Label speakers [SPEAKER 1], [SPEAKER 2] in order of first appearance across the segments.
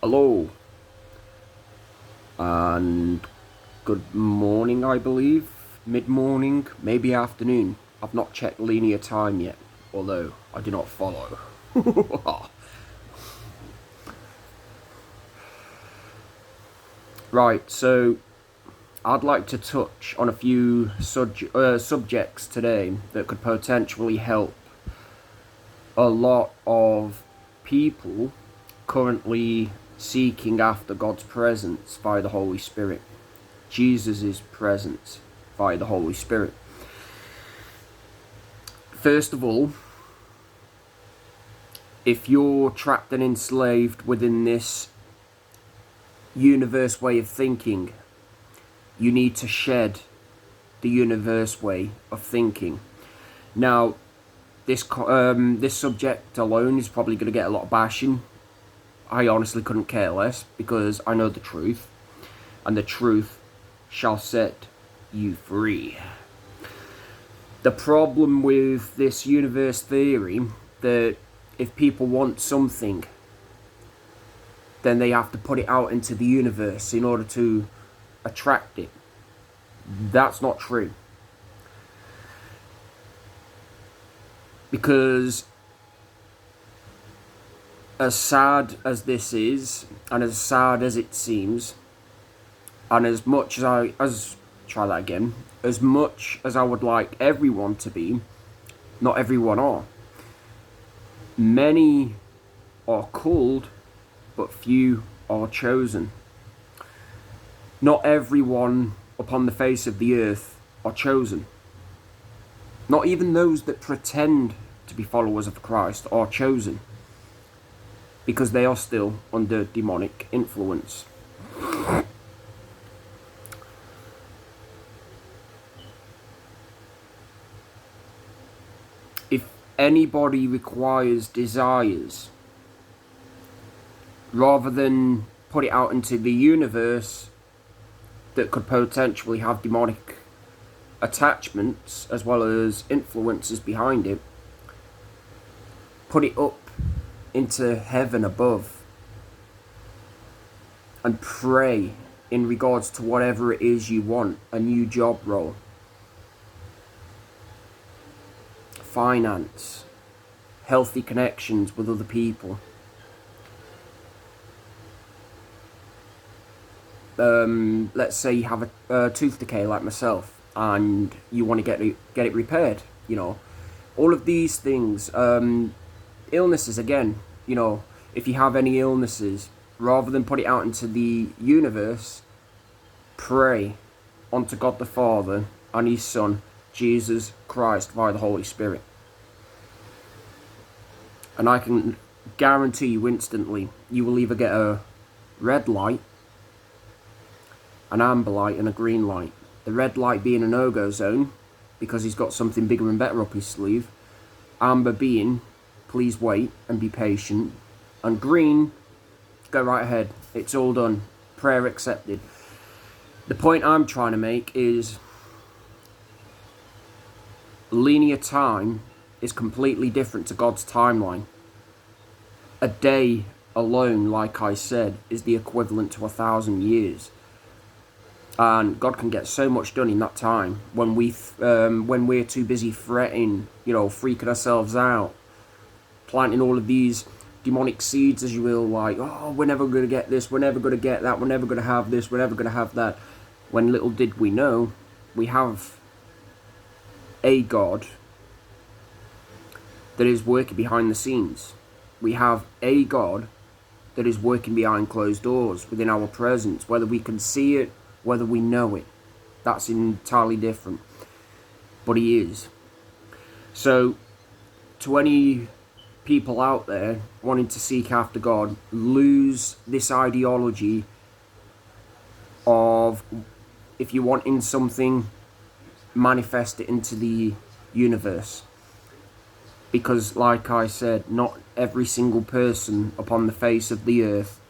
[SPEAKER 1] Hello, and good morning, I believe. Mid-morning, maybe afternoon. I've not checked linear time yet, although I do not follow. Right, so I'd like to touch on a few subjects today that could potentially help a lot of people currently seeking after God's presence via the Holy Spirit. Jesus' presence via the Holy Spirit. First of all, if you're trapped and enslaved within this universe way of thinking, you need to shed the universe way of thinking. Now, this subject alone is probably going to get a lot of bashing. I honestly couldn't care less, because I know the truth, and the truth shall set you free. The problem with this universe theory, that if people want something, then they have to put it out into the universe in order to attract it. That's not true. Because as sad as this is, and as sad as it seems, and as much as as much as I would like everyone to be, not everyone are. Many are called, but few are chosen. Not everyone upon the face of the earth are chosen. Not even those that pretend to be followers of Christ are chosen, because they are still under demonic influence. If anybody requires desires, rather than put it out into the universe that could potentially have demonic attachments as well as influences behind it, put it up into heaven above and pray in regards to whatever it is you want. A new job role, finance, healthy connections with other people, let's say you have a tooth decay like myself, and you want to get it repaired. All of these things. Illnesses again. If you have any illnesses, rather than put it out into the universe, pray unto God the Father and His Son, Jesus Christ, via the Holy Spirit. And I can guarantee you instantly, you will either get a red light, an amber light, and a green light. The red light being a no-go zone, because he's got something bigger and better up his sleeve. Amber being, please wait and be patient. And green, go right ahead. It's all done. Prayer accepted. The point I'm trying to make is linear time is completely different to God's timeline. A day alone, like I said, is the equivalent to 1,000 years. And God can get so much done in that time when we're too busy fretting, freaking ourselves out, planting all of these demonic seeds, as you will, like, oh, we're never going to get this, we're never going to get that, we're never going to have this, we're never going to have that. When little did we know, we have a God that is working behind the scenes. We have a God that is working behind closed doors within our presence. Whether we can see it, whether we know it, that's entirely different. But He is. So, to any people out there wanting to seek after God, lose this ideology of, if you're wanting something, manifest it into the universe. Because, like I said, not every single person upon the face of the earth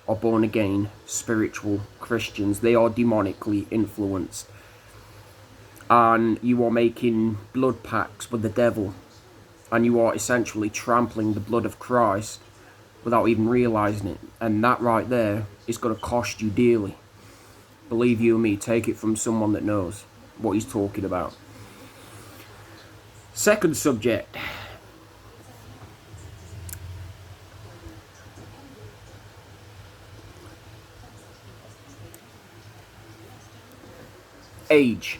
[SPEAKER 1] are born again, spiritual Christians. They are demonically influenced. And you are making blood pacts with the devil. And you are essentially trampling the blood of Christ without even realising it. And that right there is going to cost you dearly. Believe you me, take it from someone that knows what he's talking about. Second subject. Age.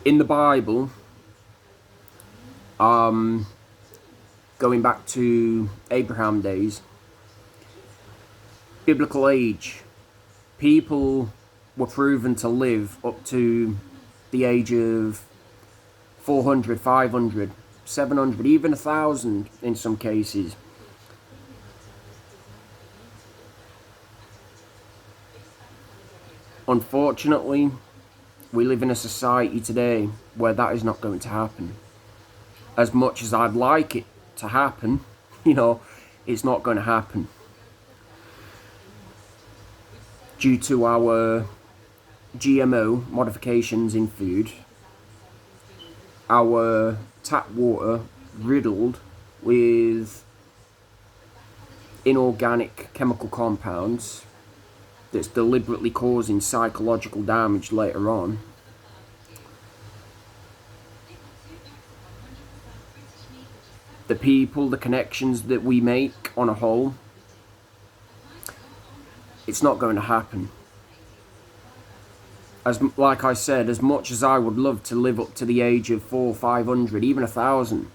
[SPEAKER 1] In the Bible, going back to Abraham days, biblical age, people were proven to live up to the age of 400, 500, 700, even 1,000 in some cases. Unfortunately, we live in a society today where that is not going to happen. As much as I'd like it to happen, it's not going to happen. Due to our GMO modifications in food, our tap water riddled with inorganic chemical compounds that's deliberately causing psychological damage later on. The people, the connections that we make on a whole, it's not going to happen. Like I said, as much as I would love to live up to the age of 400, 500, even 1,000,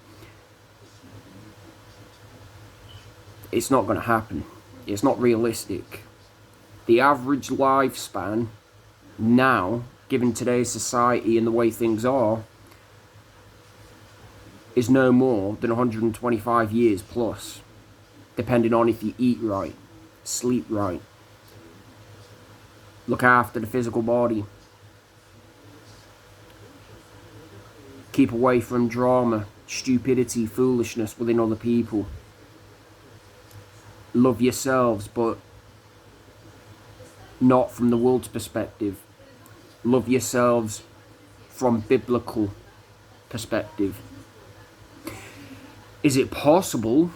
[SPEAKER 1] it's not going to happen. It's not realistic. The average lifespan now, given today's society and the way things are, is no more than 125 years plus, depending on if you eat right, sleep right, look after the physical body, keep away from drama, stupidity, foolishness within other people. Love yourselves, but not from the world's perspective. Love yourselves from biblical perspective. Is it possible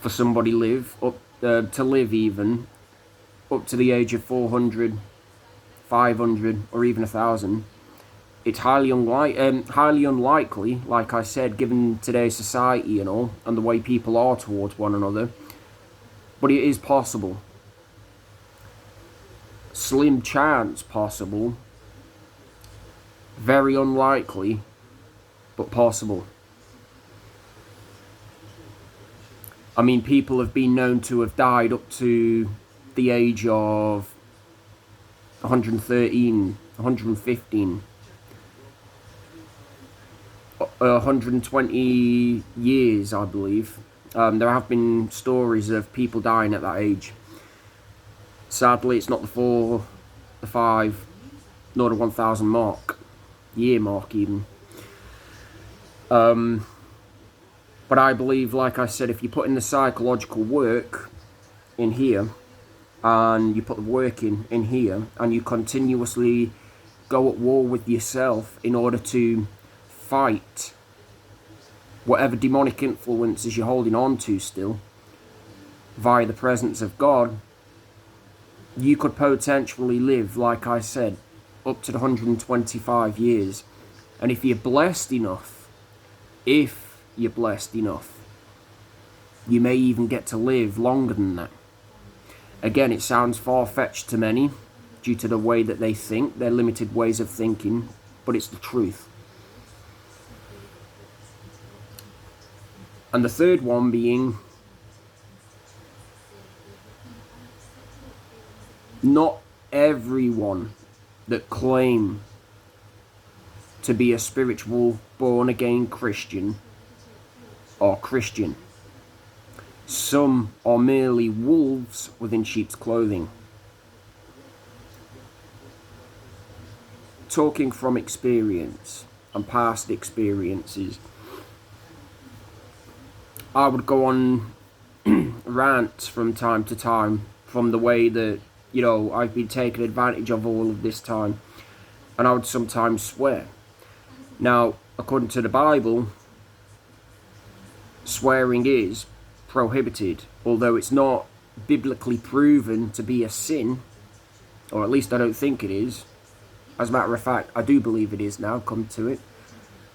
[SPEAKER 1] for somebody to live even up to the age of 400, 500, or even 1,000? It's highly unlikely, like I said, given today's society and all, and the way people are towards one another. But it is possible. Slim chance possible. Very unlikely, but possible. I mean, people have been known to have died up to the age of 113, 115, 120 years, I believe. There have been stories of people dying at that age. Sadly, it's not the 4, the 5, nor the 1,000 year mark even. But I believe, like I said, if you put in the psychological work in here, and you put the work in here, and you continuously go at war with yourself in order to fight whatever demonic influences you're holding on to still, via the presence of God, you could potentially live, like I said, up to the 125 years. And if you're blessed enough, you may even get to live longer than that. Again, it sounds far-fetched to many due to the way that they think, their limited ways of thinking, but it's the truth. And the third one being, not everyone that claim to be a spiritual, born-again Christian are Christian. Some are merely wolves within sheep's clothing. Talking from experience and past experiences, I would go on rants from time to time from the way that, I've been taken advantage of all of this time, and I would sometimes swear. Now, according to the Bible, swearing is prohibited, although it's not biblically proven to be a sin, or at least I don't think it is. As a matter of fact, I do believe it is now, come to it,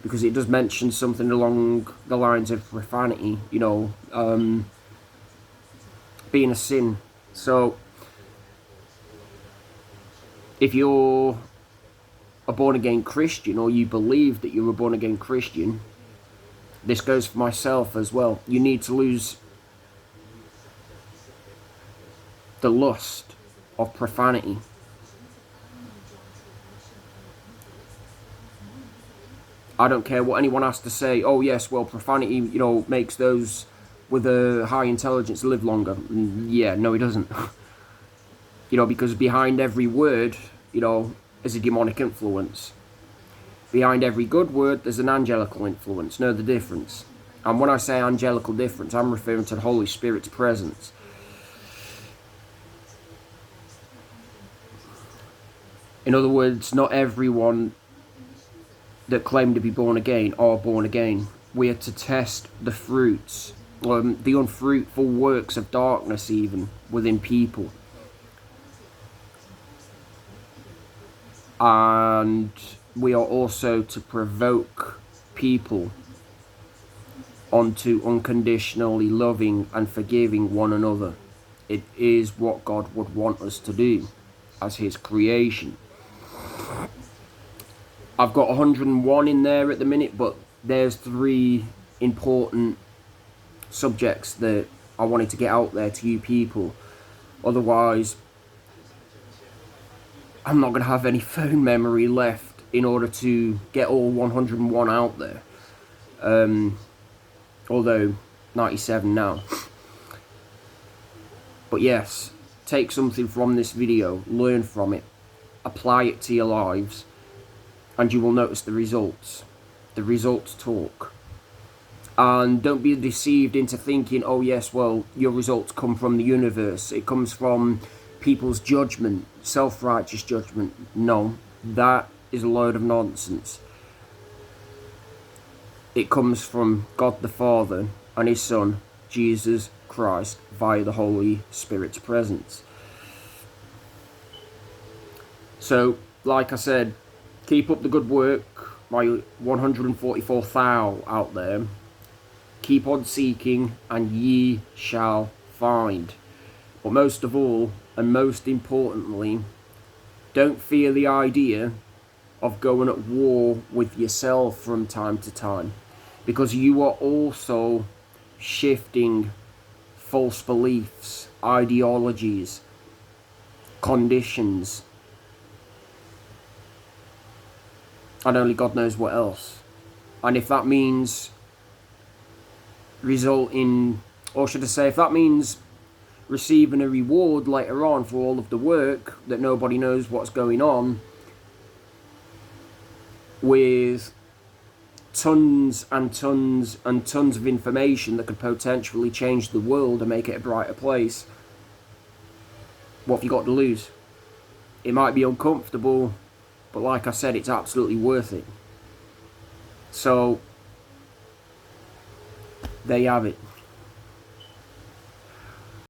[SPEAKER 1] because it does mention something along the lines of profanity, you know, being a sin. So, if you're a born-again Christian, or you believe that you're a born-again Christian, this goes for myself as well. You need to lose the lust of profanity. I don't care what anyone has to say. Oh yes, well, profanity, you know, makes those with a high intelligence live longer. Yeah, no, it doesn't. You know, because behind every word, you know, is a demonic influence. Behind every good word, there's an angelical influence. Know the difference. And when I say angelical difference, I'm referring to the Holy Spirit's presence. In other words, not everyone that claim to be born again are born again. We are to test the fruits, the unfruitful works of darkness even, within people. And we are also to provoke people onto unconditionally loving and forgiving one another. It is what God would want us to do as His creation. I've got 101 in there at the minute, but there's 3 important subjects that I wanted to get out there to you people. Otherwise, I'm not going to have any phone memory left in order to get all 101 out there. Although 97 now. But yes, take something from this video, learn from it, apply it to your lives, and you will notice the results. The results talk. And don't be deceived into thinking, oh yes, well, your results come from the universe. It comes from people's judgment, self-righteous judgment. No, that is a load of nonsense. It comes from God the Father and His Son, Jesus Christ, via the Holy Spirit's presence. So, like I said, keep up the good work, my 144 thou out there. Keep on seeking, and ye shall find. But most of all, and most importantly, don't fear the idea of going at war with yourself from time to time, because you are also shifting false beliefs, ideologies, conditions, and only God knows what else. And if that means if that means receiving a reward later on for all of the work that nobody knows what's going on, with tons and tons and tons of information that could potentially change the world and make it a brighter place, what have you got to lose? It might be uncomfortable, but like I said, it's absolutely worth it. So, there you have it.